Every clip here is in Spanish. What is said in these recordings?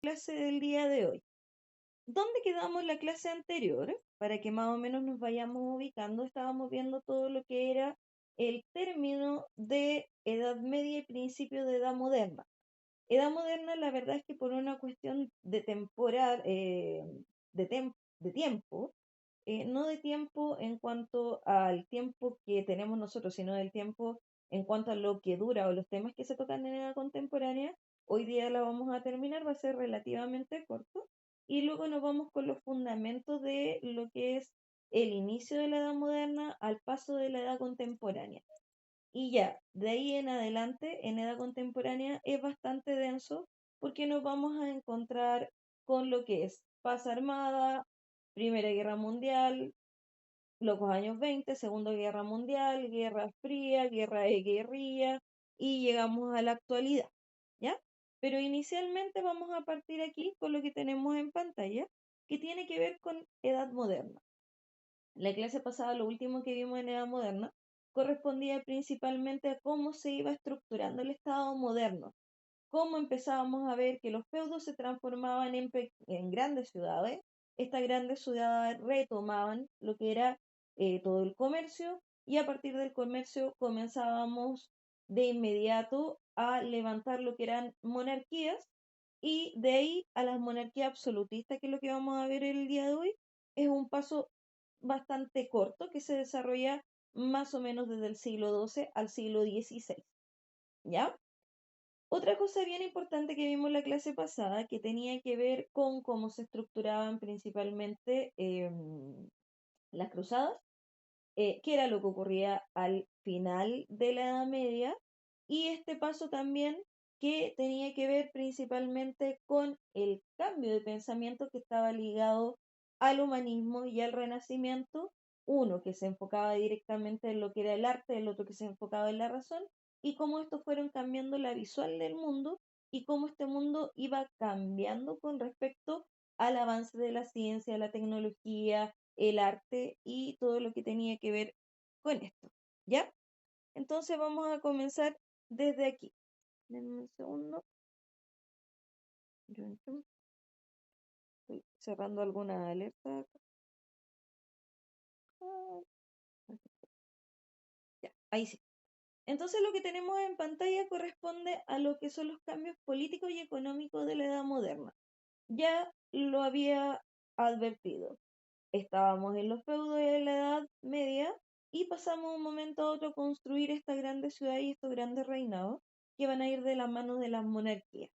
clase del día de hoy. ¿Dónde quedamos la clase anterior? Para que más o menos nos vayamos ubicando, estábamos viendo todo lo que era el término de Edad Media y principio de Edad Moderna. Edad Moderna, la verdad es que por una cuestión de temporal, de tiempo, no de tiempo en cuanto al tiempo que tenemos nosotros, sino del tiempo en cuanto a lo que dura o los temas que se tocan en edad contemporánea. Hoy día la vamos a terminar, va a ser relativamente corto, y luego nos vamos con los fundamentos de lo que es el inicio de la edad moderna al paso de la edad contemporánea. Y ya, de ahí en adelante, en edad contemporánea, es bastante denso porque nos vamos a encontrar con lo que es paz armada, Primera Guerra Mundial, los años 20, Segunda Guerra Mundial, Guerra Fría, Guerra de Guerrilla, y llegamos a la actualidad, ¿ya? Pero inicialmente vamos a partir aquí con lo que tenemos en pantalla, que tiene que ver con edad moderna. La clase pasada, lo último que vimos en edad moderna, correspondía principalmente a cómo se iba estructurando el Estado moderno, cómo empezábamos a ver que los feudos se transformaban en grandes ciudades. Estas grandes ciudades retomaban lo que era todo el comercio, y a partir del comercio comenzábamos de inmediato a levantar lo que eran monarquías, y de ahí a las monarquías absolutistas, que es lo que vamos a ver el día de hoy. Es un paso bastante corto que se desarrolla más o menos desde el siglo XII al siglo XVI, ¿ya? Otra cosa bien importante que vimos la clase pasada, que tenía que ver con cómo se estructuraban principalmente las cruzadas, que era lo que ocurría al final de la Edad Media, y este paso también que tenía que ver principalmente con el cambio de pensamiento que estaba ligado al humanismo y al renacimiento, uno que se enfocaba directamente en lo que era el arte, el otro que se enfocaba en la razón, y cómo estos fueron cambiando la visual del mundo y cómo este mundo iba cambiando con respecto al avance de la ciencia, la tecnología, el arte y todo lo que tenía que ver con esto, ¿ya? Entonces vamos a comenzar desde aquí. Denme un segundo. Estoy cerrando alguna alerta. Ya, ahí sí. Entonces lo que tenemos en pantalla corresponde a lo que son los cambios políticos y económicos de la edad moderna. Ya lo había advertido. Estábamos en los feudos de la Edad Media y pasamos de un momento a otro a construir estas grandes ciudades y estos grandes reinados que van a ir de la mano de las monarquías.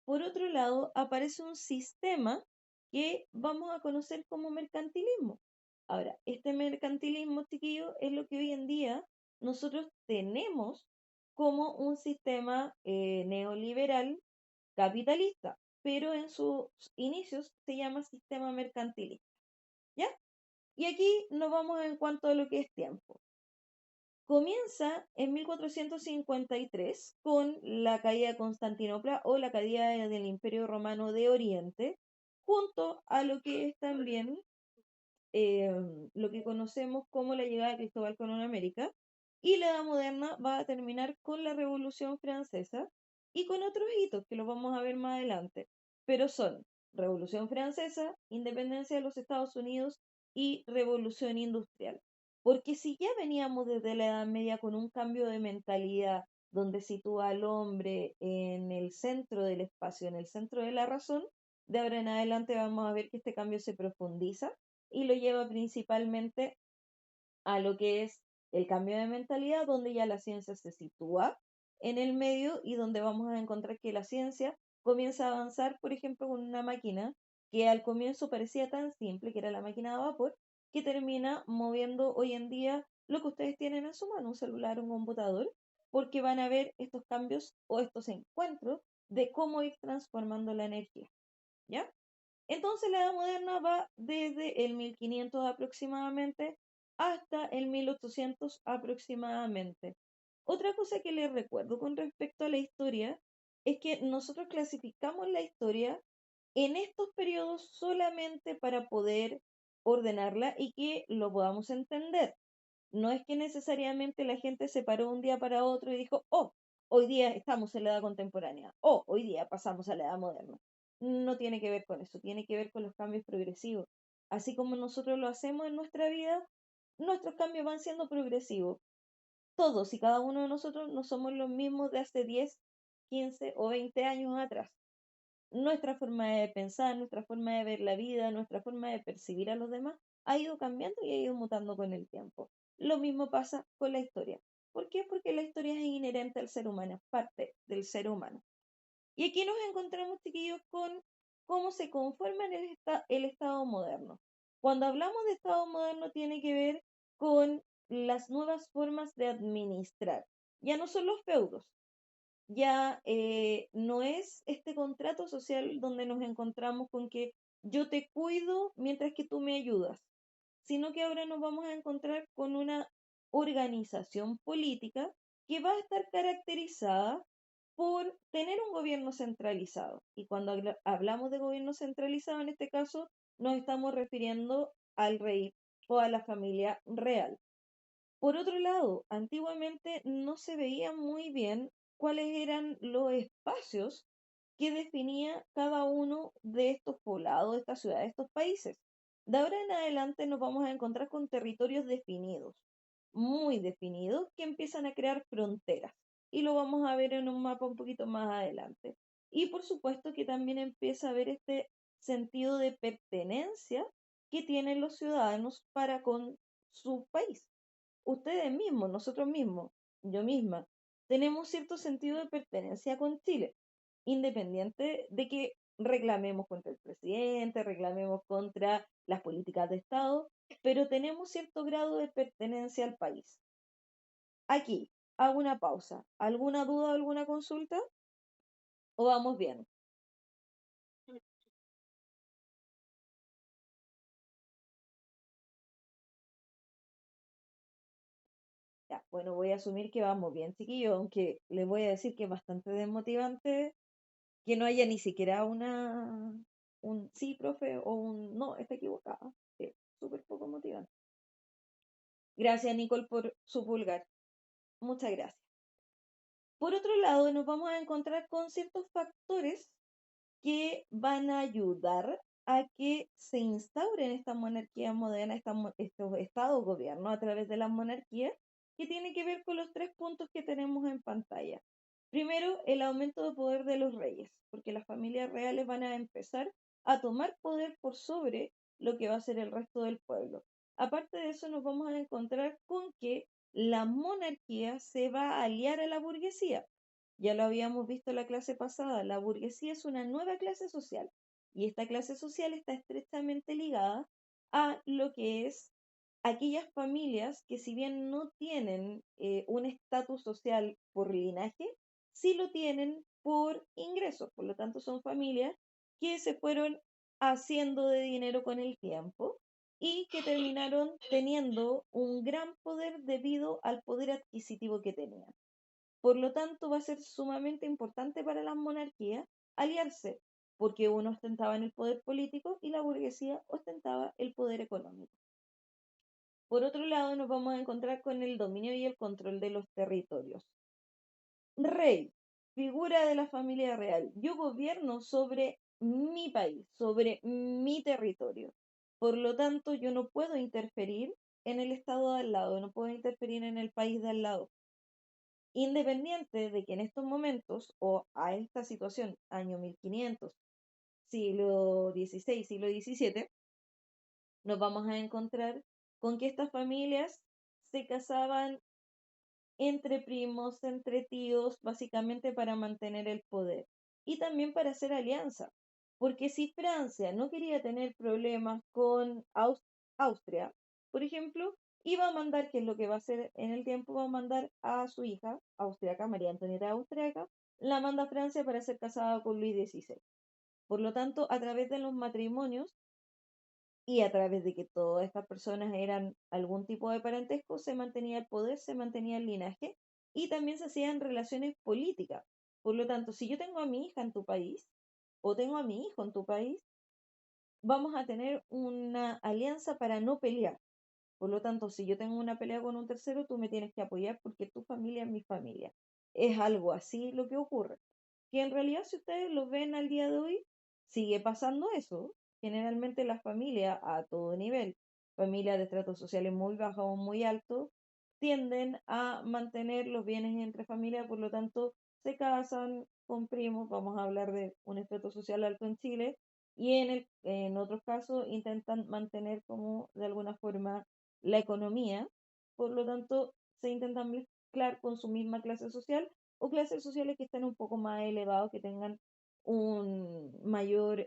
Por otro lado, aparece un sistema que vamos a conocer como mercantilismo. Ahora, este mercantilismo, chiquillo, es lo que hoy en día nosotros tenemos como un sistema neoliberal capitalista, pero en sus inicios se llama sistema mercantilista, ¿ya? Y aquí nos vamos en cuanto a lo que es tiempo. Comienza en 1453 con la caída de Constantinopla o la caída del Imperio Romano de Oriente, junto a lo que es también eh, lo que conocemos como la llegada de Cristóbal Colón a América. Y la Edad Moderna va a terminar con la Revolución Francesa y con otros hitos que los vamos a ver más adelante, pero son Revolución Francesa, independencia de los Estados Unidos y Revolución Industrial. Porque si ya veníamos desde la Edad Media con un cambio de mentalidad donde sitúa al hombre en el centro del espacio, en el centro de la razón, de ahora en adelante vamos a ver que este cambio se profundiza y lo lleva principalmente a lo que es el cambio de mentalidad, donde ya la ciencia se sitúa en el medio y donde vamos a encontrar que la ciencia comienza a avanzar, por ejemplo, con una máquina que al comienzo parecía tan simple, que era la máquina de vapor, que termina moviendo hoy en día lo que ustedes tienen en su mano, un celular, un computador, porque van a ver estos cambios o estos encuentros de cómo ir transformando la energía, ¿ya? Entonces la Edad Moderna va desde el 1500 aproximadamente hasta el 1800 aproximadamente. Otra cosa que les recuerdo con respecto a la historia es que nosotros clasificamos la historia en estos periodos solamente para poder ordenarla y que lo podamos entender. No es que necesariamente la gente se paró un día para otro y dijo, oh, hoy día estamos en la edad contemporánea, oh, hoy día pasamos a la edad moderna. no tiene que ver con eso, tiene que ver con los cambios progresivos. Así como nosotros lo hacemos en nuestra vida, nuestros cambios van siendo progresivos. Todos y cada uno de nosotros no somos los mismos de hace 10, 15 o 20 años atrás. Nuestra forma de pensar, nuestra forma de ver la vida, nuestra forma de percibir a los demás ha ido cambiando y ha ido mutando con el tiempo. Lo mismo pasa con la historia. ¿Por qué? Porque la historia es inherente al ser humano, es parte del ser humano. Y aquí nos encontramos, chiquillos, con cómo se conforma el Estado moderno. Cuando hablamos de Estado moderno tiene que ver con las nuevas formas de administrar. Ya no son los feudos, ya no es este contrato social donde nos encontramos con que yo te cuido mientras que tú me ayudas, sino que ahora nos vamos a encontrar con una organización política que va a estar caracterizada por tener un gobierno centralizado. Y cuando hablamos de gobierno centralizado, en este caso, nos estamos refiriendo al rey o a la familia real. Por otro lado, antiguamente no se veía muy bien cuáles eran los espacios que definía cada uno de estos poblados, de estas ciudades, de estos países. De ahora en adelante nos vamos a encontrar con territorios definidos, muy definidos, que empiezan a crear fronteras. Y lo vamos a ver en un mapa un poquito más adelante. Y por supuesto que también empieza a haber este sentido de pertenencia que tienen los ciudadanos para con su país. Ustedes mismos, nosotros mismos, yo misma, tenemos cierto sentido de pertenencia con Chile, independiente de que reclamemos contra el presidente, reclamemos contra las políticas de Estado, pero tenemos cierto grado de pertenencia al país. Aquí, hago una pausa. ¿Alguna duda, alguna consulta? ¿O vamos bien? Ya, bueno, voy a asumir que vamos bien, chiquillos, aunque les voy a decir que es bastante desmotivante que no haya ni siquiera un sí, profe, o un no, está equivocada. Súper poco motivante. Gracias, Nicole, por su pulgar. Muchas gracias. Por otro lado, nos vamos a encontrar con ciertos factores que van a ayudar a que se instauren esta monarquía moderna, estos estados gobierno a través de las monarquías, que tiene que ver con los tres puntos que tenemos en pantalla. Primero, el aumento de poder de los reyes, porque las familias reales van a empezar a tomar poder por sobre lo que va a ser el resto del pueblo. Aparte de eso, nos vamos a encontrar con que la monarquía se va a aliar a la burguesía. Ya lo habíamos visto en la clase pasada, la burguesía es una nueva clase social y esta clase social está estrechamente ligada a lo que es aquellas familias que si bien no tienen un estatus social por linaje, sí lo tienen por ingresos. Por lo tanto, son familias que se fueron haciendo de dinero con el tiempo y que terminaron teniendo un gran poder debido al poder adquisitivo que tenían. Por lo tanto, va a ser sumamente importante para las monarquías aliarse, porque uno ostentaba en el poder político y la burguesía ostentaba el poder económico. Por otro lado, nos vamos a encontrar con el dominio y el control de los territorios. Rey, figura de la familia real. Yo gobierno sobre mi país, sobre mi territorio. Por lo tanto, yo no puedo interferir en el estado de al lado, no puedo interferir en el país de al lado. Independiente de que en estos momentos o a esta situación, año 1500, siglo XVI, siglo XVII, nos vamos a encontrar con que estas familias se casaban entre primos, entre tíos, básicamente para mantener el poder y también para hacer alianza. Porque si Francia no quería tener problemas con Austria, por ejemplo, iba a mandar, que es lo que va a hacer en el tiempo, va a mandar a su hija austriaca, María Antonieta austriaca, la manda a Francia para ser casada con Luis XVI. Por lo tanto, a través de los matrimonios y a través de que todas estas personas eran algún tipo de parentesco, se mantenía el poder, se mantenía el linaje y también se hacían relaciones políticas. Por lo tanto, si yo tengo a mi hija en tu país o tengo a mi hijo en tu país, vamos a tener una alianza para no pelear. Por lo tanto, si yo tengo una pelea con un tercero, tú me tienes que apoyar porque tu familia es mi familia. Es algo así lo que ocurre. Que en realidad, si ustedes lo ven al día de hoy, sigue pasando eso. Generalmente las familias a todo nivel, familias de estratos sociales muy bajos o muy altos, tienden a mantener los bienes entre familias, por lo tanto, se casan con primos, vamos a hablar de un estrato social alto en Chile, y en otros casos intentan mantener como de alguna forma la economía, por lo tanto, se intentan mezclar con su misma clase social o clases sociales que estén un poco más elevados, que tengan un mayor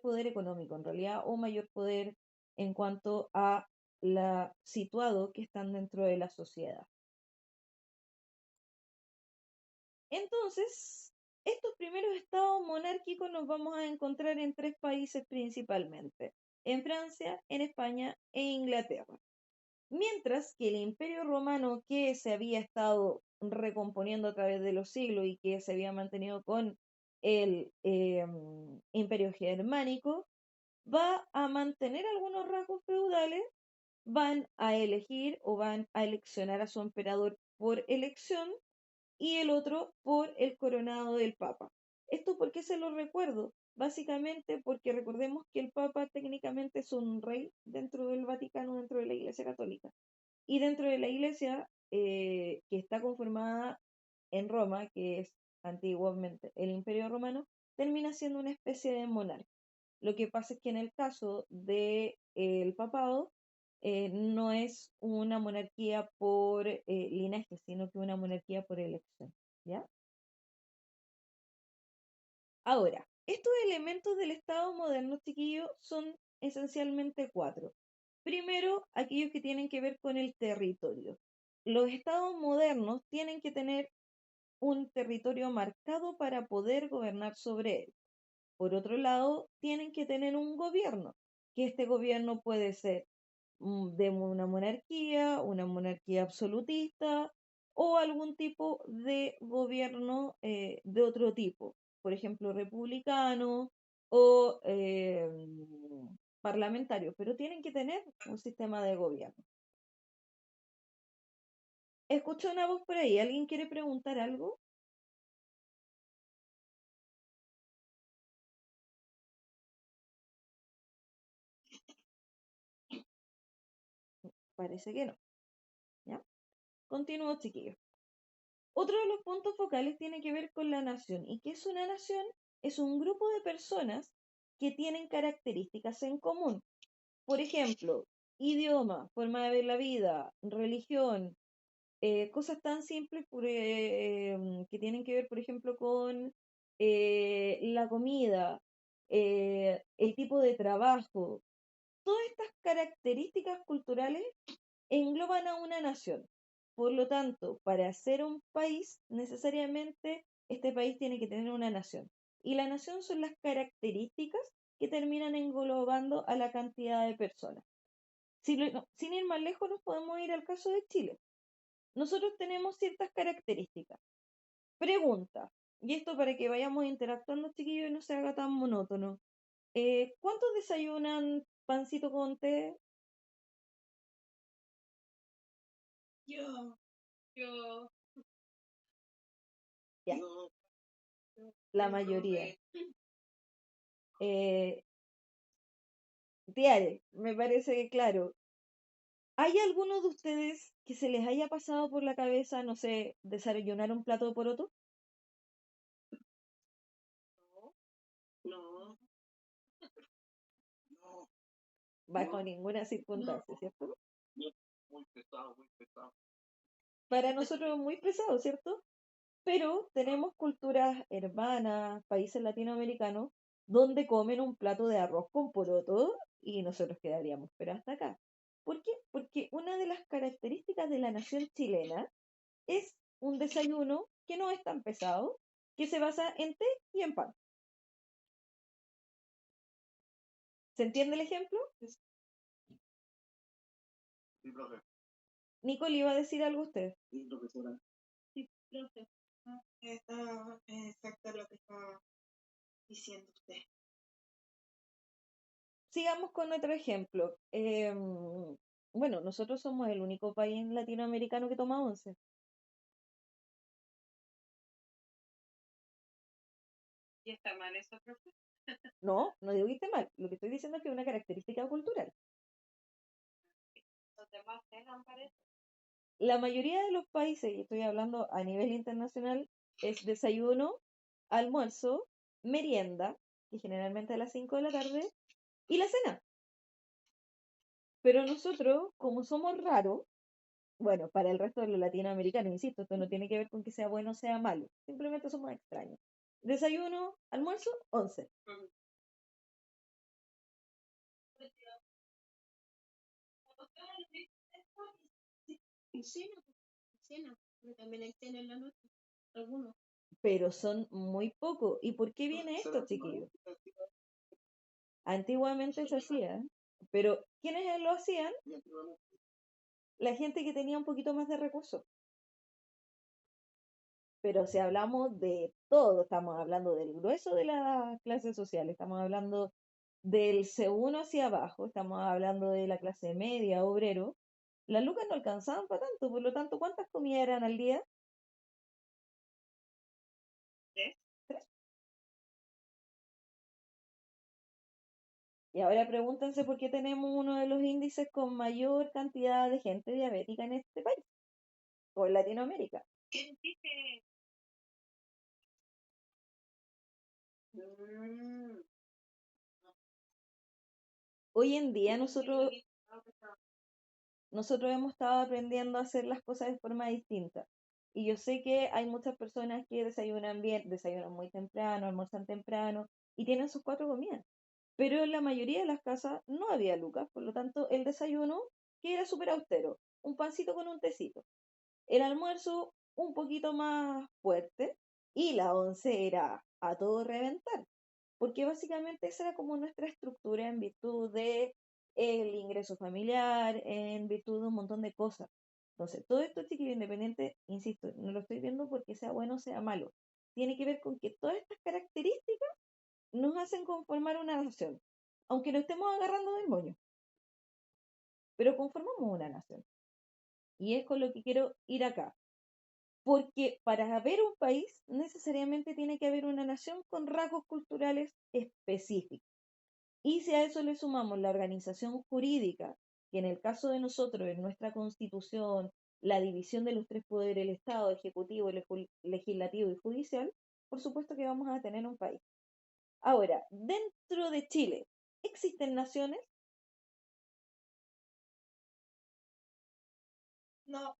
poder económico en realidad, o mayor poder en cuanto a la situado que están dentro de la sociedad. Entonces, estos primeros estados monárquicos nos vamos a encontrar en tres países principalmente, en Francia, en España e Inglaterra. Mientras que el Imperio Romano, que se había estado recomponiendo a través de los siglos y que se había mantenido con el Imperio Germánico, va a mantener algunos rasgos feudales, van a elegir o van a eleccionar a su emperador por elección y el otro por el coronado del Papa. ¿Esto por qué se lo recuerdo? Básicamente porque recordemos que el Papa técnicamente es un rey dentro del Vaticano, dentro de la Iglesia Católica. Y dentro de la Iglesia, que está conformada en Roma, que es antiguamente el Imperio Romano, termina siendo una especie de monarca. Lo que pasa es que en el caso del papado, no es una monarquía por linaje, sino que una monarquía por elección. ¿Ya? Ahora, estos elementos del Estado moderno, chiquillos, son esencialmente cuatro. Primero, aquellos que tienen que ver con el territorio. Los estados modernos tienen que tener un territorio marcado para poder gobernar sobre él. Por otro lado, tienen que tener un gobierno, que este gobierno puede ser de una monarquía absolutista o algún tipo de gobierno de otro tipo, por ejemplo, republicano o parlamentario, pero tienen que tener un sistema de gobierno. Escucho una voz por ahí, ¿alguien quiere preguntar algo? Parece que no, ¿ya? Continúo, chiquillos. Otro de los puntos focales tiene que ver con la nación. ¿Y qué es una nación? Es un grupo de personas que tienen características en común. Por ejemplo, idioma, forma de ver la vida, religión, cosas tan simples que tienen que ver, por ejemplo, con la comida, el tipo de trabajo. Todas estas características culturales engloban a una nación. Por lo tanto, para ser un país, necesariamente este país tiene que tener una nación. Y la nación son las características que terminan englobando a la cantidad de personas. Sin ir más lejos, nos podemos ir al caso de Chile. Nosotros tenemos ciertas características. Pregunta, y esto para que vayamos interactuando, chiquillos, y no se haga tan monótono. ¿Cuántos desayunan pancito con té? Yo, yo, Ya, yo, la mayoría. Eh, Tiare, me parece que claro. ¿Hay alguno de ustedes que se les haya pasado por la cabeza, no sé, desayunar un plato de poroto? no, no, Bajo no, ninguna circunstancia, no, ¿cierto? muy pesado, muy pesado. Para nosotros es muy pesado, ¿cierto? Pero tenemos culturas hermanas, países latinoamericanos, donde comen un plato de arroz con poroto y nosotros quedaríamos, pero hasta acá. ¿Por qué? Porque una de las características de la nación chilena es un desayuno que no es tan pesado, que se basa en té y en pan. ¿Se entiende el ejemplo? Sí, profe. Nicole, ¿iba a decir algo a usted? Sí, profesora. Sí, profe. Está exacto lo que está diciendo usted. Sigamos con otro ejemplo. Bueno, nosotros somos el único país latinoamericano que toma once. ¿Y está mal eso, profe? No, no digo que esté mal. Lo que estoy diciendo es que es una característica cultural. Los demás cenan, parece. La mayoría de los países, y estoy hablando a nivel internacional, es desayuno, almuerzo, merienda, que generalmente a las 5 de la tarde, y la cena. Pero nosotros, como somos raros, bueno, para el resto de los latinoamericanos, insisto, esto no tiene que ver con que sea bueno o sea malo, simplemente somos extraños. Desayuno, almuerzo, 11. Y cena, porque también hay cena en la noche, algunos. Pero son muy pocos. ¿Y por qué viene esto, chiquillos? Antiguamente se hacía, pero ¿quiénes lo hacían? La gente que tenía un poquito más de recursos. Pero si hablamos de todo, estamos hablando del grueso de las clases sociales, estamos hablando del C1 hacia abajo, estamos hablando de la clase media, obrero, las lucas no alcanzaban para tanto, por lo tanto, ¿cuántas comidas eran al día? ¿Tres? Tres. Y ahora pregúntense por qué tenemos uno de los índices con mayor cantidad de gente diabética en este país, o en Latinoamérica. ¿Quién dice? Mm, Hoy en día ¿cómo se nosotros, limita? nosotros hemos estado aprendiendo a hacer las cosas de forma distinta. Y yo sé que hay muchas personas que desayunan bien, desayunan muy temprano, almuerzan temprano y tienen sus 4 comidas. Pero en la mayoría de las casas no había lucas, por lo tanto el desayuno, que era súper austero, un pancito con un tecito. El almuerzo un poquito más fuerte y la once era a todo reventar, porque básicamente esa era como nuestra estructura en virtud de el ingreso familiar, en virtud de un montón de cosas. Entonces, todo esto, chiquillo independiente, insisto, no lo estoy viendo porque sea bueno o sea malo. Tiene que ver con que todas estas características nos hacen conformar una nación, aunque no estemos agarrando del moño, pero conformamos una nación. Y es con lo que quiero ir acá. Porque para haber un país necesariamente tiene que haber una nación con rasgos culturales específicos. Y si a eso le sumamos la organización jurídica, que en el caso de nosotros, en nuestra constitución, la división de los tres poderes, el Estado, ejecutivo, legislativo y judicial, por supuesto que vamos a tener un país. Ahora, dentro de Chile, ¿existen naciones? No.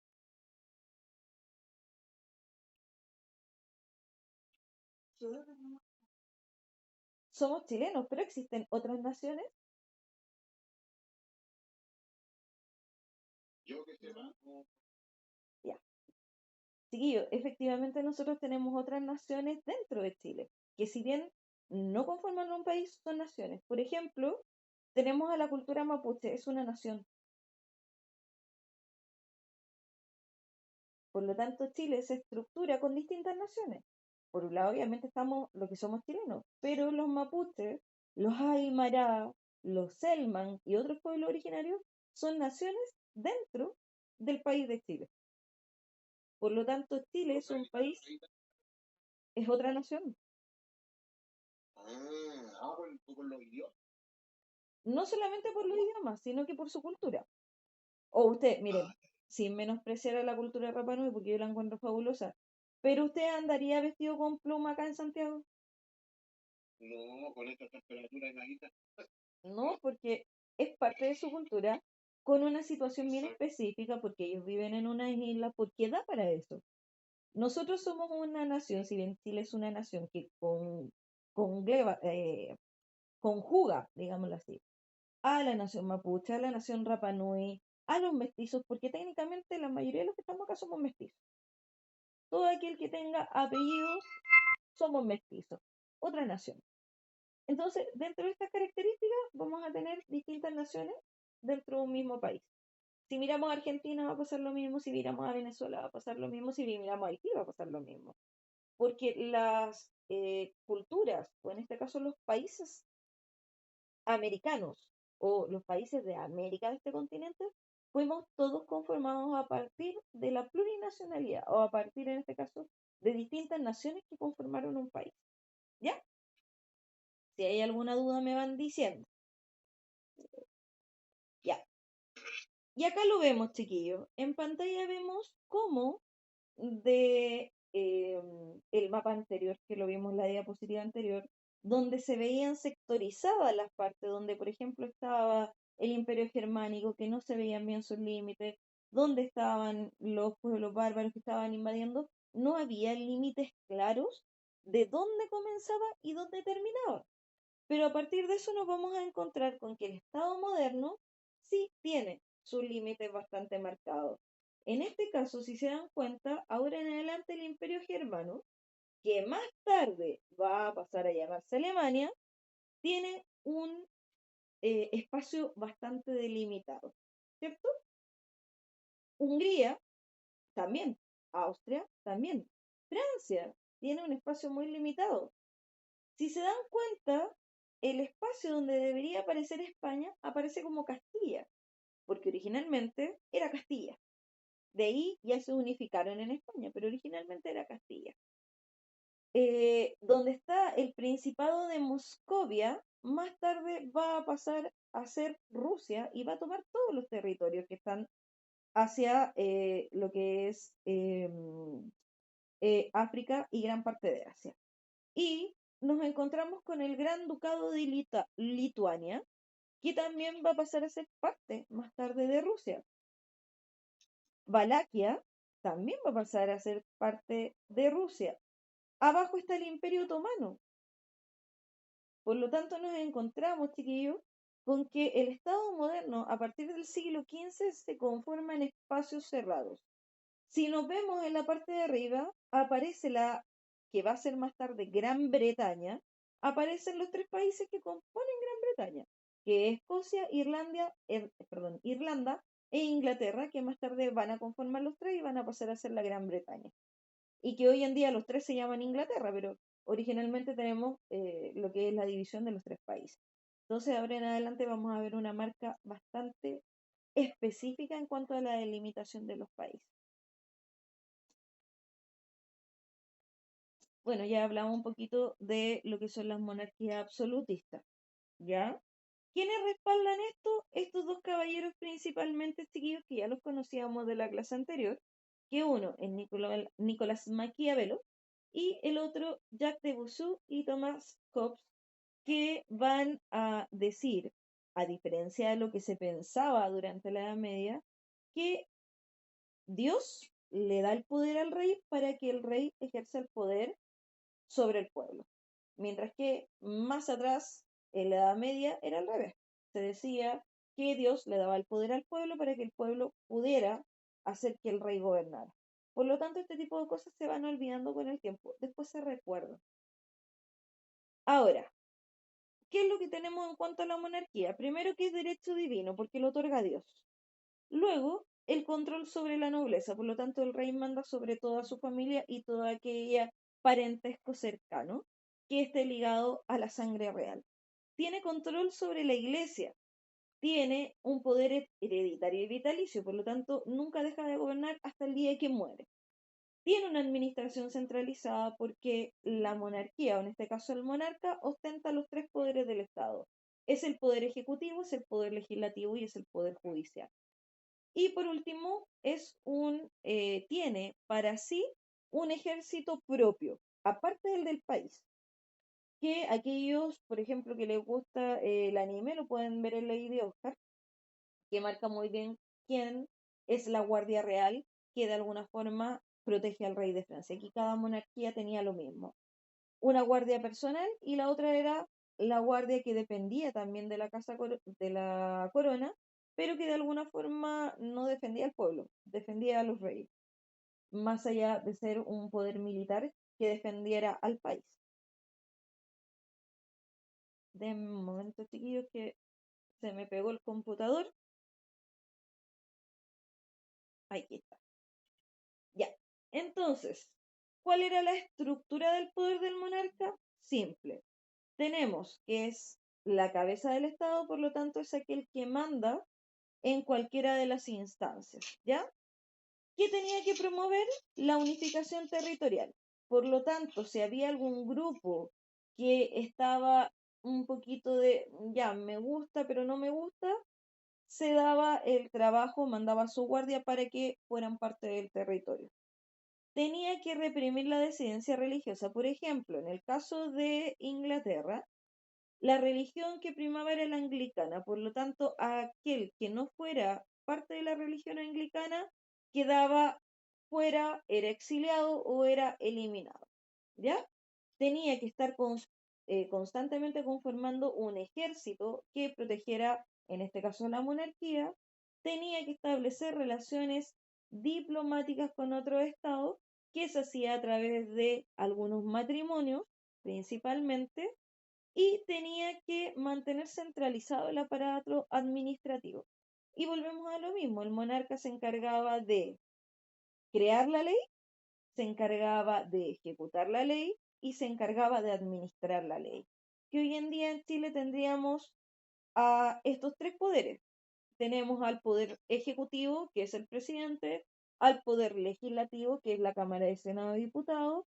Somos chilenos, pero ¿existen otras naciones? Yo que sepa, no. Ya. Chiquillos, efectivamente nosotros tenemos otras naciones dentro de Chile, que si bien no conforman un país, son naciones. Por ejemplo, tenemos a la cultura mapuche, es una nación. Por lo tanto, Chile se estructura con distintas naciones. Por un lado, obviamente, estamos lo que somos chilenos, pero los mapuches, los aymara, los selman y otros pueblos originarios son naciones dentro del país de Chile. Por lo tanto, Chile es un país, es otra nación. Por los idiomas. No solamente por los idiomas, sino que por su cultura. O usted, miren, sin menospreciar a la cultura de Rapa Nui, porque yo la encuentro fabulosa, pero usted andaría vestido con pluma acá en Santiago. No, con esta temperatura en la isla. No, porque es parte de su cultura con una situación bien específica, porque ellos viven en una isla, porque da para eso. Nosotros somos una nación, si bien Chile es una nación que congleva, conjuga, digámoslo así, a la nación mapuche, a la nación Rapa Nui, a los mestizos, porque técnicamente la mayoría de los que estamos acá somos mestizos. Todo aquel que tenga apellido, somos mestizos. Otra nación. Entonces, dentro de estas características, vamos a tener distintas naciones dentro de un mismo país. Si miramos a Argentina va a pasar lo mismo, si miramos a Venezuela va a pasar lo mismo, si miramos a Haití va a pasar lo mismo. Porque las culturas, o en este caso los países americanos o los países de América de este continente, fuimos todos conformados a partir de la plurinacionalidad o a partir, en este caso, de distintas naciones que conformaron un país. ¿Ya? Si hay alguna duda me van diciendo. Ya. Y acá lo vemos, chiquillos. En pantalla vemos cómo de el mapa anterior, que lo vimos en la diapositiva anterior, donde se veían sectorizadas las partes, donde por ejemplo estaba el Imperio Germánico, que no se veían bien sus límites, donde estaban los pueblos bárbaros que estaban invadiendo, no había límites claros de dónde comenzaba y dónde terminaba. Pero a partir de eso nos vamos a encontrar con que el Estado moderno sí tiene sus límites bastante marcados. En este caso, si se dan cuenta, ahora en adelante el Imperio Germano, que más tarde va a pasar a llamarse Alemania, tiene un espacio bastante delimitado, ¿cierto? Hungría también, Austria también, Francia tiene un espacio muy limitado. Si se dan cuenta, el espacio donde debería aparecer España aparece como Castilla, porque originalmente era Castilla. De ahí ya se unificaron en España, pero originalmente era Castilla. Donde está el Principado de Moscovia, más tarde va a pasar a ser Rusia y va a tomar todos los territorios que están hacia lo que es África y gran parte de Asia. Y nos encontramos con el Gran Ducado de Lituania, que también va a pasar a ser parte más tarde de Rusia. Valaquia también va a pasar a ser parte de Rusia. Abajo está el Imperio Otomano. Por lo tanto, nos encontramos, chiquillos, con que el Estado moderno, a partir del siglo XV, se conforma en espacios cerrados. Si nos vemos en la parte de arriba, aparece la que va a ser más tarde Gran Bretaña, aparecen los tres países que componen Gran Bretaña, que es Escocia, Irlanda e Inglaterra, que más tarde van a conformar los tres y van a pasar a ser la Gran Bretaña. Y que hoy en día los tres se llaman Inglaterra, pero originalmente tenemos lo que es la división de los tres países. Entonces, ahora en adelante vamos a ver una marca bastante específica en cuanto a la delimitación de los países. Bueno, ya hablamos un poquito de lo que son las monarquías absolutistas, ¿ya? ¿Quiénes respaldan esto? Estos dos caballeros principalmente, chiquillos, que ya los conocíamos de la clase anterior, que uno es Nicolás Maquiavelo y el otro Jacques de Bossu y Thomas Hobbes, que van a decir, a diferencia de lo que se pensaba durante la Edad Media, que Dios le da el poder al rey para que el rey ejerza el poder sobre el pueblo. Mientras que más atrás, en la Edad Media, era al revés. Se decía que Dios le daba el poder al pueblo para que el pueblo pudiera hacer que el rey gobernara. Por lo tanto, este tipo de cosas se van olvidando con el tiempo. Después se recuerdan. Ahora, ¿qué es lo que tenemos en cuanto a la monarquía? Primero, que es derecho divino, porque lo otorga Dios. Luego, el control sobre la nobleza, por lo tanto, el rey manda sobre toda su familia y toda aquella parentesco cercano que esté ligado a la sangre real. Tiene control sobre la iglesia, tiene un poder hereditario y vitalicio, por lo tanto, nunca deja de gobernar hasta el día que muere. Tiene una administración centralizada porque la monarquía, o en este caso el monarca, ostenta los tres poderes del Estado. Es el poder ejecutivo, es el poder legislativo y es el poder judicial. Y por último, tiene para sí un ejército propio, aparte del país. Que aquellos, por ejemplo, que les gusta el anime, lo pueden ver en Ley de Oscar, que marca muy bien quién es la Guardia Real, que de alguna forma protege al rey de Francia. Aquí cada monarquía tenía lo mismo. Una guardia personal y la otra era la guardia que dependía también de la casa de la corona, pero que de alguna forma no defendía al pueblo, defendía a los reyes, más allá de ser un poder militar que defendiera al país. De momento, chiquillos, que se me pegó el computador. Aquí está. Ya. Entonces, ¿cuál era la estructura del poder del monarca? Simple. Tenemos que es la cabeza del Estado, por lo tanto es aquel que manda en cualquiera de las instancias, ¿ya? ¿Qué tenía que promover? La unificación territorial. Por lo tanto, si había algún grupo que estaba un poquito de, ya, me gusta, pero no me gusta, se daba el trabajo, mandaba a su guardia para que fueran parte del territorio. Tenía que reprimir la disidencia religiosa. Por ejemplo, en el caso de Inglaterra, la religión que primaba era la anglicana, por lo tanto, aquel que no fuera parte de la religión anglicana quedaba fuera, era exiliado o era eliminado. ¿Ya? Tenía que estar constantemente conformando un ejército que protegiera, en este caso, la monarquía. Tenía que establecer relaciones diplomáticas con otros estados, que se hacía a través de algunos matrimonios, principalmente, y tenía que mantener centralizado el aparato administrativo. Y volvemos a lo mismo, el monarca se encargaba de crear la ley, se encargaba de ejecutar la ley y se encargaba de administrar la ley. Que hoy en día en Chile tendríamos a estos tres poderes. Tenemos al poder ejecutivo, que es el presidente, al poder legislativo, que es la Cámara de Senado y Diputados,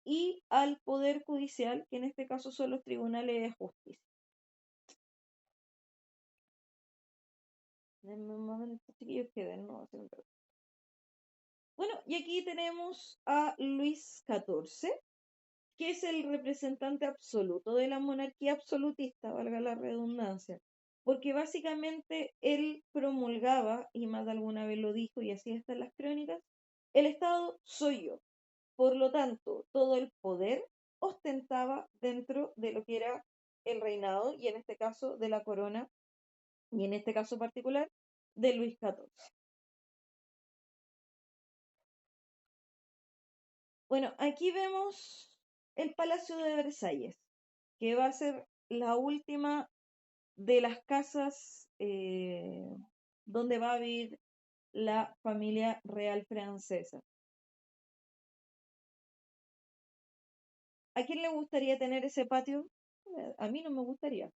y al poder judicial, que en este caso son los tribunales de justicia. Denme un momento, chiquillos, que no. Bueno, y aquí tenemos a Luis XIV, que es el representante absoluto de la monarquía absolutista, valga la redundancia, porque básicamente él promulgaba, y más de alguna vez lo dijo, y así están las crónicas, el Estado soy yo. Por lo tanto, todo el poder ostentaba dentro de lo que era el reinado, y en este caso de la corona, y en este caso particular de Luis XIV. Bueno, aquí vemos el Palacio de Versalles, que va a ser la última de las casas donde va a vivir la familia real francesa. ¿A quién le gustaría tener ese patio? A mí no me gustaría,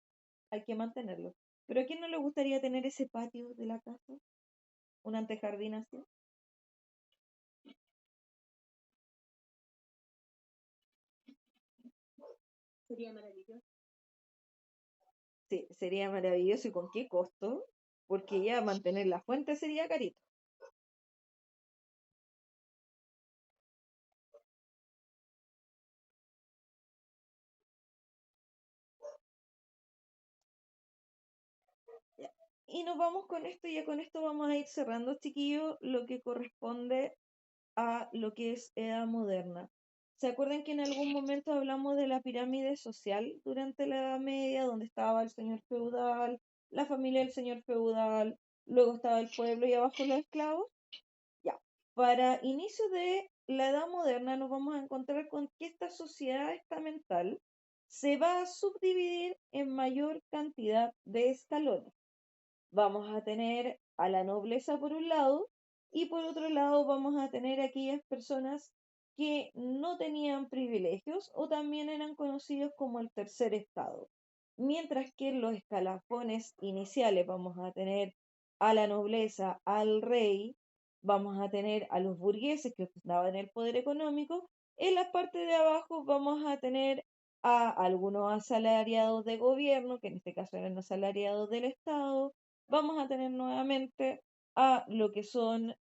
hay que mantenerlo. Pero ¿a quién no le gustaría tener ese patio de la casa? Un antejardín así. Sería maravilloso. Sí, sería maravilloso. ¿Y con qué costo? Porque ya mantener la fuente sería carito. Ya. Y nos vamos con esto, y ya con esto vamos a ir cerrando, chiquillos, lo que corresponde a lo que es edad moderna. ¿Se acuerdan que en algún momento hablamos de la pirámide social durante la Edad Media, donde estaba el señor feudal, la familia del señor feudal, luego estaba el pueblo y abajo los esclavos? Ya. Para inicio de la Edad Moderna nos vamos a encontrar con que esta sociedad estamental se va a subdividir en mayor cantidad de escalones. Vamos a tener a la nobleza por un lado y por otro lado vamos a tener aquellas personas que no tenían privilegios o también eran conocidos como el tercer estado. Mientras que en los escalafones iniciales vamos a tener a la nobleza, al rey, vamos a tener a los burgueses que ostentaban el poder económico. En la parte de abajo vamos a tener a algunos asalariados de gobierno, que en este caso eran asalariados del Estado. Vamos a tener nuevamente a lo que son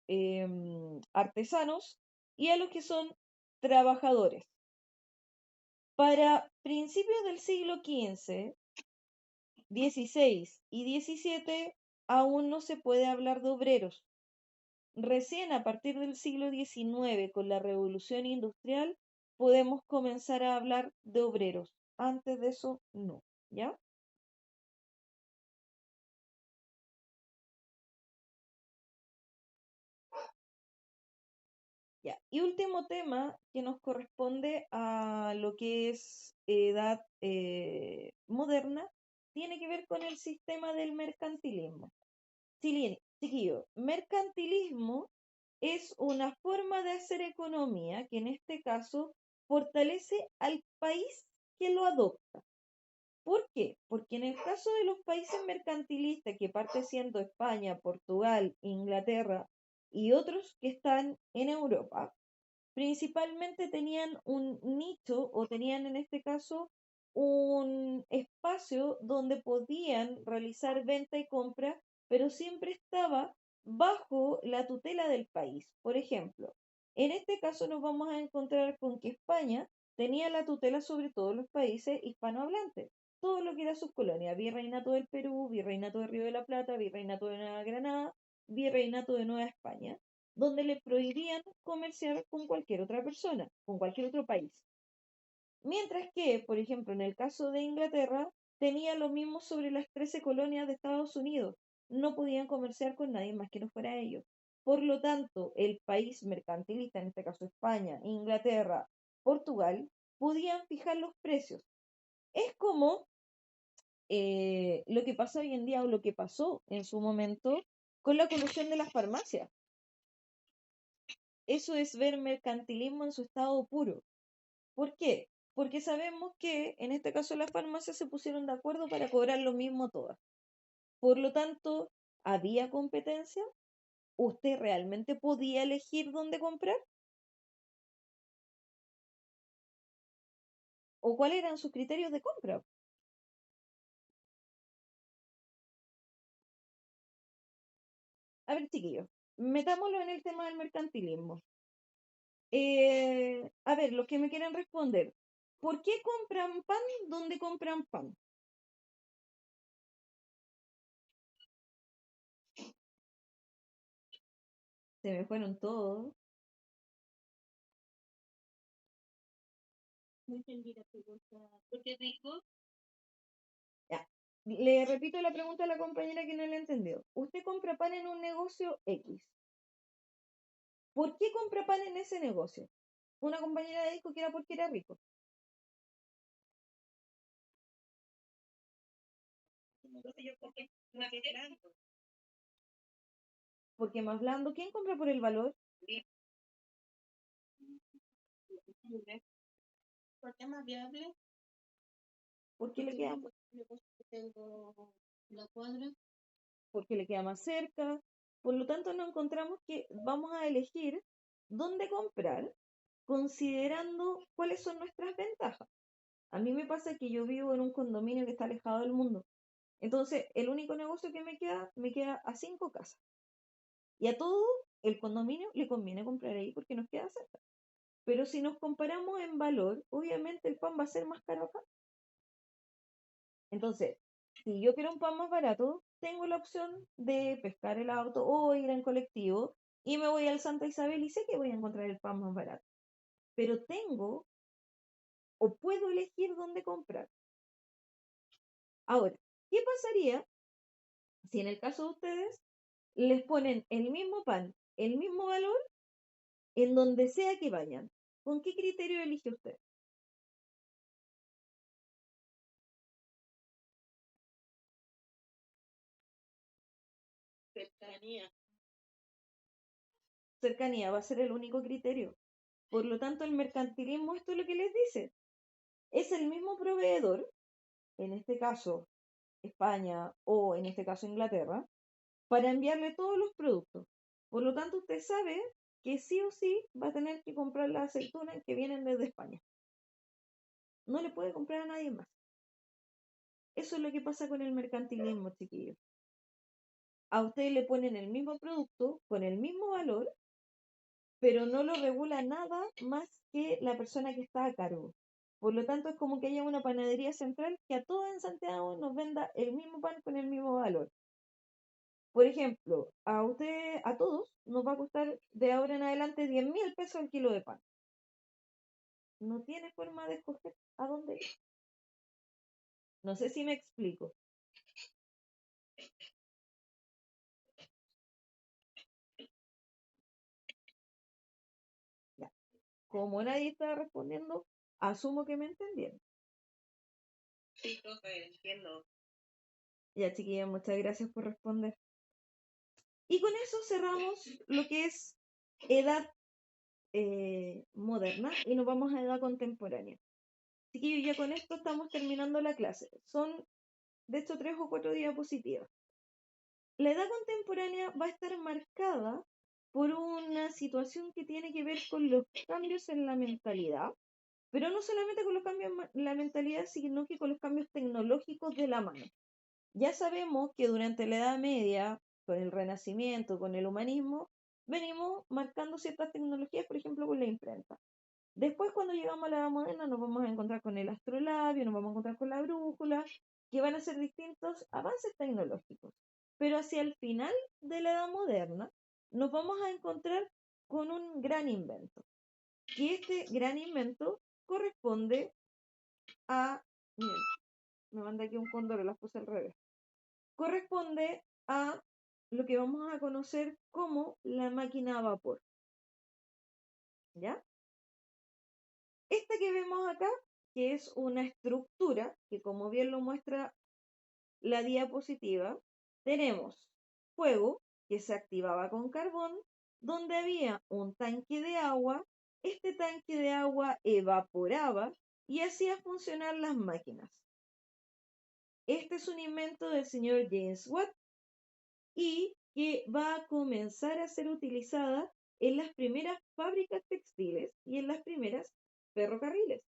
artesanos y a los que son trabajadores. Para principios del siglo XV, XVI y XVII aún no se puede hablar de obreros. Recién a partir del siglo XIX, con la revolución industrial, podemos comenzar a hablar de obreros. Antes de eso, no. ¿Ya? Ya. Y último tema que nos corresponde a lo que es edad moderna, tiene que ver con el sistema del mercantilismo. Chiquillo, mercantilismo es una forma de hacer economía que en este caso fortalece al país que lo adopta. ¿Por qué? Porque en el caso de los países mercantilistas, que parte siendo España, Portugal, Inglaterra y otros que están en Europa, principalmente tenían un nicho o tenían en este caso un espacio donde podían realizar venta y compra, pero siempre estaba bajo la tutela del país. Por ejemplo, en este caso nos vamos a encontrar con que España tenía la tutela sobre todos los países hispanohablantes, todo lo que era sus colonias, Virreinato del Perú, Virreinato del Río de la Plata, Virreinato de Nueva Granada, Virreinato de Nueva España, donde le prohibían comerciar con cualquier otra persona, con cualquier otro país. Mientras que, por ejemplo, en el caso de Inglaterra, tenía lo mismo sobre las 13 colonias de Estados Unidos. No podían comerciar con nadie más que no fuera ellos. Por lo tanto, el país mercantilista, en este caso España, Inglaterra, Portugal, podían fijar los precios. Es como lo que pasa hoy en día o lo que pasó en su momento con la colusión de las farmacias. Eso es ver mercantilismo en su estado puro. ¿Por qué? Porque sabemos que en este caso las farmacias se pusieron de acuerdo para cobrar lo mismo todas. Por lo tanto, ¿había competencia? ¿Usted realmente podía elegir dónde comprar? ¿O cuáles eran sus criterios de compra? A ver, chiquillos, metámoslo en el tema del mercantilismo. A ver, los que me quieran responder, ¿por qué compran pan donde compran pan? Se me fueron todos. No entendí la pregunta. ¿Por qué rico? Ya. Le repito la pregunta a la compañera que no la entendió. Usted compra pan en un negocio X. ¿Por qué compra pan en ese negocio? Una compañera dijo que era porque era rico. Entonces yo porque más grande. Porque más blando. ¿Quién compra por el valor? ¿Por qué más viable? Porque le queda, Tengo la cuadra. porque le queda más cerca. Por lo tanto, nos encontramos que vamos a elegir dónde comprar considerando cuáles son nuestras ventajas. A mí me pasa que yo vivo en un condominio que está alejado del mundo. Entonces, el único negocio que me queda a 5 casas. Y a todo el condominio le conviene comprar ahí porque nos queda cerca. Pero si nos comparamos en valor, obviamente el pan va a ser más caro acá. Entonces, si yo quiero un pan más barato, tengo la opción de pescar el auto o ir en colectivo y me voy al Santa Isabel y sé que voy a encontrar el pan más barato. Pero tengo o puedo elegir dónde comprar. Ahora, ¿qué pasaría si en el caso de ustedes les ponen el mismo pan, el mismo valor, en donde sea que vayan? ¿Con qué criterio elige usted? Cercanía. Cercanía va a ser el único criterio. Por lo tanto, el mercantilismo, esto es lo que les dice. Es el mismo proveedor, en este caso España o en este caso Inglaterra, para enviarle todos los productos. Por lo tanto, usted sabe que sí o sí va a tener que comprar las aceitunas que vienen desde España. No le puede comprar a nadie más. Eso es lo que pasa con el mercantilismo, chiquillos. A usted le ponen el mismo producto con el mismo valor, pero no lo regula nada más que la persona que está a cargo. Por lo tanto, es como que haya una panadería central que a todos en Santiago nos venda el mismo pan con el mismo valor. Por ejemplo, a usted, a todos, nos va a costar de ahora en adelante 10.000 pesos el kilo de pan. No tiene forma de escoger a dónde ir. No sé si me explico. Ya. Como nadie está respondiendo, asumo que me entendieron. Sí, profe, entiendo. Ya, chiquillas, muchas gracias por responder. Y con eso cerramos lo que es edad moderna y nos vamos a edad contemporánea. Chiquillos, ya con esto estamos terminando la clase. Son, de hecho, 3 o 4 diapositivas. La edad contemporánea va a estar marcada por una situación que tiene que ver con los cambios en la mentalidad, Pero no solamente con los cambios en la mentalidad, sino que con los cambios tecnológicos de la mano. Ya sabemos que durante la Edad Media, con el Renacimiento, con el humanismo, venimos marcando ciertas tecnologías, por ejemplo, con la imprenta. Después, cuando llegamos a la Edad Moderna, nos vamos a encontrar con el astrolabio, nos vamos a encontrar con la brújula, que van a ser distintos avances tecnológicos. Pero hacia el final de la Edad Moderna, nos vamos a encontrar con un gran invento. Que este gran invento corresponde a. Miren, me manda aquí un cóndor, las puse al revés. Corresponde a lo que vamos a conocer como la máquina a vapor. ¿Ya? Esta que vemos acá, que es una estructura, que como bien lo muestra la diapositiva, tenemos fuego, que se activaba con carbón, donde había un tanque de agua, este tanque de agua evaporaba y hacía funcionar las máquinas. Este es un invento del señor James Watt y que va a comenzar a ser utilizada en las primeras fábricas textiles y en las primeras ferrocarriles.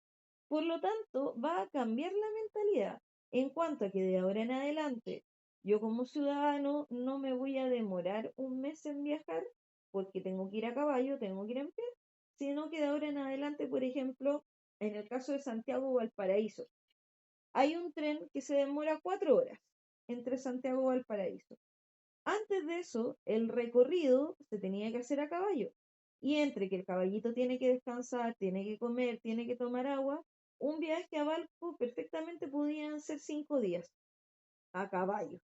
Por lo tanto, va a cambiar la mentalidad en cuanto a que de ahora en adelante yo como ciudadano no me voy a demorar un mes en viajar porque tengo que ir a caballo, tengo que ir en pie, sino que de ahora en adelante, por ejemplo, en el caso de Santiago o Valparaíso, hay un tren que se demora 4 horas entre Santiago y Valparaíso. Antes de eso, el recorrido se tenía que hacer a caballo. Y entre que el caballito tiene que descansar, tiene que comer, tiene que tomar agua, un viaje a Valpo perfectamente podían ser 5 días a caballo.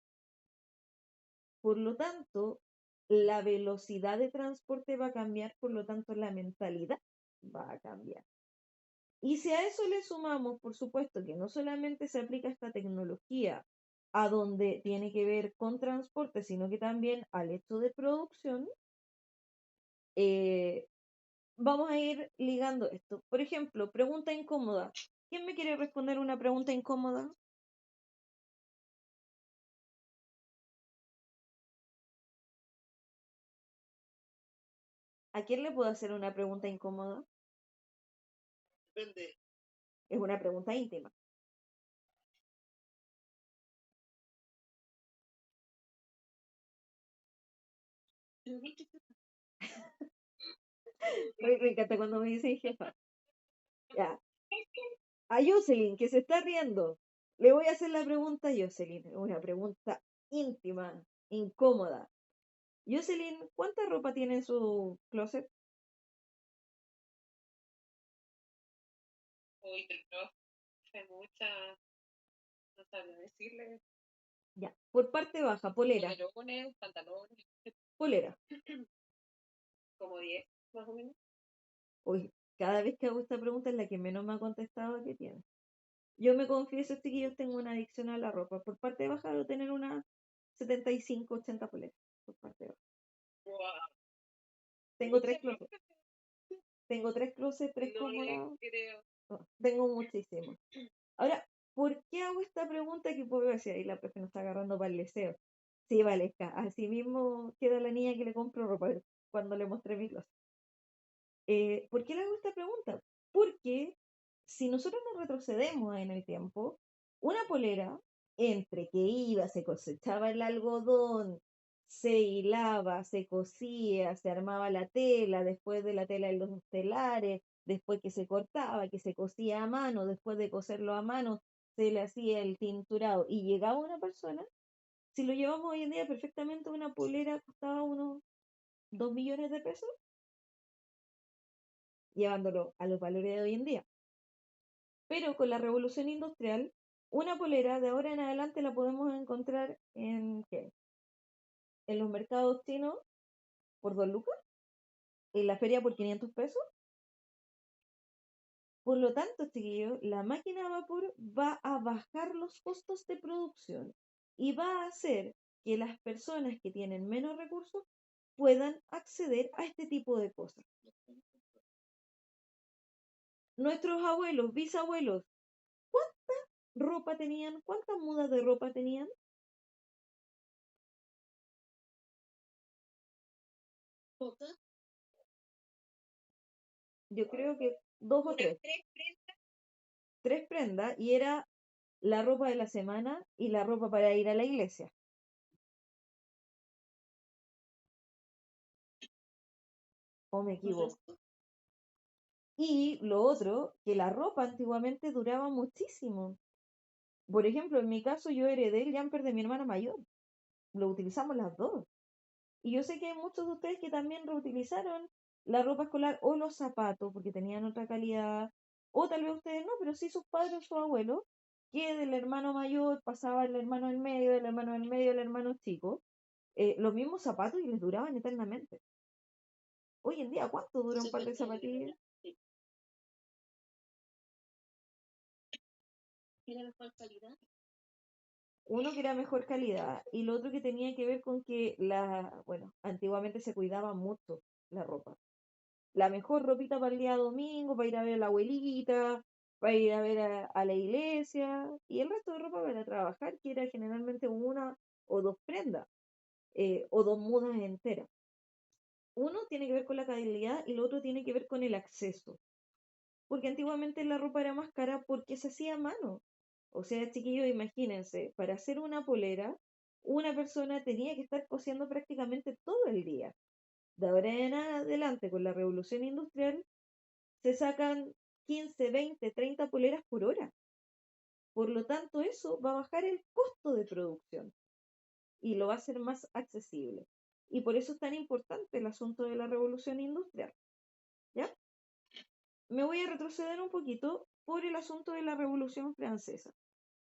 Por lo tanto, la velocidad de transporte va a cambiar, por lo tanto, la mentalidad va a cambiar. Y si a eso le sumamos, por supuesto, que no solamente se aplica esta tecnología a donde tiene que ver con transporte, sino que también al hecho de producción, eh, vamos a ir ligando esto. Por ejemplo, pregunta incómoda. ¿Quién me quiere responder una pregunta incómoda? ¿A quién le puedo hacer una pregunta incómoda? Depende. Es una pregunta íntima. Me encanta cuando me dicen jefa. Ya. A Jocelyn, que se está riendo, le voy a hacer la pregunta a Jocelyn. Una pregunta íntima, incómoda. Jocelyn, ¿cuánta ropa tiene en su closet? Uy, pero hay muchas, no sabría decirle, Ya. Por parte baja, polera. polerones, pantalones, Polera. como 10, más o menos. Uy, cada vez que hago esta pregunta es la que menos me ha contestado que tiene. Yo me confieso que yo tengo una adicción a la ropa. Por parte baja debo tener unas 75, 80 poleras. Por parte baja. Wow. Tengo 3 closets. Tengo 3 closets, 3 cómodas. Creo. No, tengo muchísimos. Ahora, ¿por qué hago esta pregunta que puedo decir? Ahí la profe nos está agarrando para el deseo. Sí, Valesca. Así mismo queda la niña que le compro ropa cuando le mostré mi closet. ¿Por qué le hago esta pregunta? Porque si nosotros nos retrocedemos en el tiempo, una polera, entre que iba, se cosechaba el algodón, se hilaba, se cosía, se armaba la tela, después de la tela en los telares, después que se cortaba, que se cosía a mano, después de coserlo a mano, se le hacía el tinturado y llegaba una persona, si lo llevamos hoy en día perfectamente, una polera costaba unos 2 millones de pesos, llevándolo a los valores de hoy en día. Pero con la revolución industrial, una polera de ahora en adelante la podemos encontrar en ¿qué? En los mercados chinos por 2 lucas, en la feria por 500 pesos. Por lo tanto, chiquillos, la máquina a vapor va a bajar los costos de producción y va a hacer que las personas que tienen menos recursos puedan acceder a este tipo de cosas. Nuestros abuelos, bisabuelos, ¿cuánta ropa tenían? ¿Cuántas mudas de ropa tenían? ¿Pocas? Yo creo que 2 o 3. 3 prendas 3 prendas y era la ropa de la semana y la ropa para ir a la iglesia. ¿O me equivoco? Correcto. Y lo otro, que la ropa antiguamente duraba muchísimo. Por ejemplo, en mi caso yo heredé el jumper de mi hermana mayor. Lo utilizamos las dos. Y yo sé que hay muchos de ustedes que también reutilizaron la ropa escolar o los zapatos porque tenían otra calidad. O tal vez ustedes no, pero sí sus padres o sus abuelos, que del hermano mayor pasaba el hermano del medio, del hermano del medio, el hermano chico. Los mismos zapatos y les duraban eternamente. Hoy en día, ¿cuánto dura Eso un es par de verdad, es zapatillas? verdad. Sí. Era mejor calidad. Uno que era mejor calidad y lo otro que tenía que ver con que bueno, antiguamente se cuidaba mucho la ropa. La mejor ropita para el día domingo, para ir a ver a la abuelita, para ir a ver a la iglesia, y el resto de ropa para trabajar, que era generalmente una o dos prendas, o dos mudas enteras. Uno tiene que ver con la calidad y lo otro tiene que ver con el acceso. Porque antiguamente la ropa era más cara porque se hacía a mano. O sea, chiquillos, imagínense, para hacer una polera, una persona tenía que estar cosiendo prácticamente todo el día. De ahora en adelante, con la revolución industrial, se sacan 15, 20, 30 poleras por hora. Por lo tanto, eso va a bajar el costo de producción y lo va a hacer más accesible. Y por eso es tan importante el asunto de la revolución industrial. ¿Ya? Me voy a retroceder un poquito por el asunto de la revolución francesa.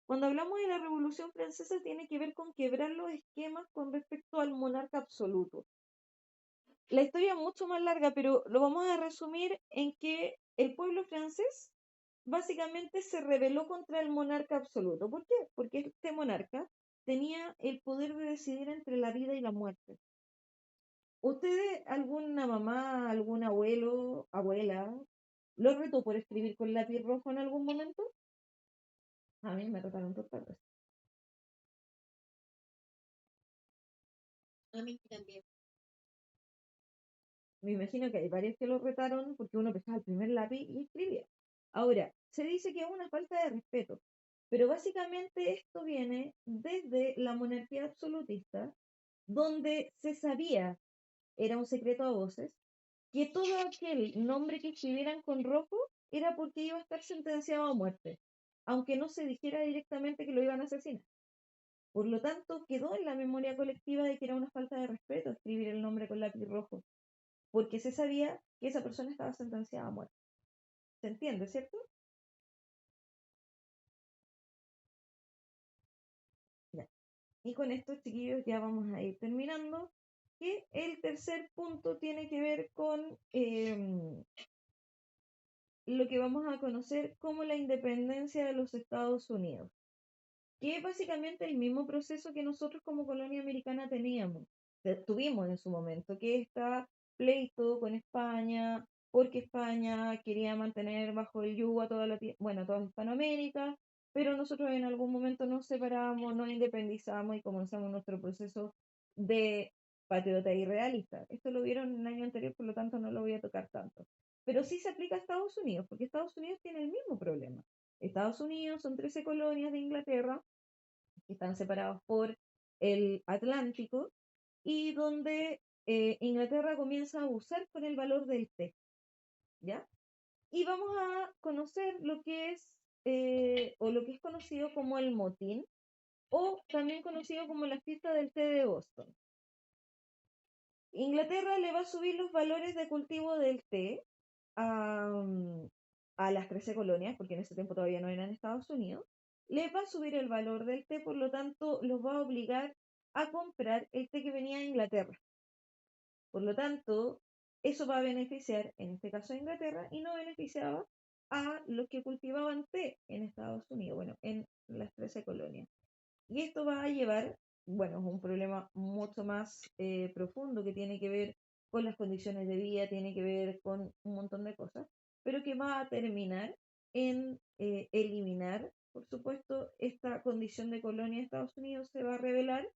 Cuando hablamos de la revolución francesa tiene que ver con quebrar los esquemas con respecto al monarca absoluto. La historia es mucho más larga, pero lo vamos a resumir en que el pueblo francés básicamente se rebeló contra el monarca absoluto. ¿Por qué? Porque este monarca tenía el poder de decidir entre la vida y la muerte. ¿Ustedes, alguna mamá, algún abuelo, abuela, lo retó por escribir con lápiz rojo en algún momento? A mí me retaron totalmente. A mí también. Me imagino que hay varios que lo retaron porque uno pesaba el primer lápiz y escribía. Ahora, se dice que es una falta de respeto, pero básicamente esto viene desde la monarquía absolutista, donde se sabía, era un secreto a voces, que todo aquel nombre que escribieran con rojo era porque iba a estar sentenciado a muerte, aunque no se dijera directamente que lo iban a asesinar. Por lo tanto, quedó en la memoria colectiva de que era una falta de respeto escribir el nombre con lápiz rojo, porque se sabía que esa persona estaba sentenciada a muerte. ¿Se entiende, cierto? Ya. Y con esto, chiquillos, ya vamos a ir terminando. Que el tercer punto tiene que ver con lo que vamos a conocer como la independencia de los Estados Unidos, que es básicamente el mismo proceso que nosotros como colonia americana tuvimos en su momento, que está pleito con España, porque España quería mantener bajo el yugo a toda Hispanoamérica, pero nosotros en algún momento nos separamos, nos independizamos y comenzamos nuestro proceso de patriota y realista. Esto lo vieron en el año anterior, por lo tanto no lo voy a tocar tanto. Pero sí se aplica a Estados Unidos, porque Estados Unidos tiene el mismo problema. Estados Unidos son 13 colonias de Inglaterra que están separados por el Atlántico y donde Inglaterra comienza a abusar con el valor del té, ¿ya? Y vamos a conocer lo que es, o lo que es conocido como el motín, o también conocido como la fiesta del té de Boston. Inglaterra le va a subir los valores de cultivo del té a las 13 colonias, porque en ese tiempo todavía no eran Estados Unidos, les va a subir el valor del té, por lo tanto los va a obligar a comprar el té que venía de Inglaterra. Por lo tanto, eso va a beneficiar, en este caso a Inglaterra, y no beneficiaba a los que cultivaban té en Estados Unidos, bueno, en las 13 colonias. Y esto va a llevar, bueno, es un problema mucho más profundo que tiene que ver con las condiciones de vida, tiene que ver con un montón de cosas, pero que va a terminar en eliminar, por supuesto, esta condición de colonia de Estados Unidos se va a revelar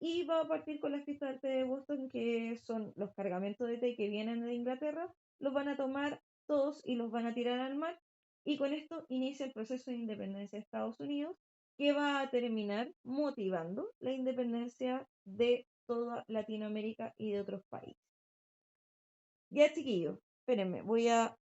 y va a partir con las fiestas del té de Boston, que son los cargamentos de té que vienen de Inglaterra, los van a tomar todos y los van a tirar al mar y con esto inicia el proceso de independencia de Estados Unidos, que va a terminar motivando la independencia de toda Latinoamérica y de otros países. Ya, chiquillos, espérenme, voy a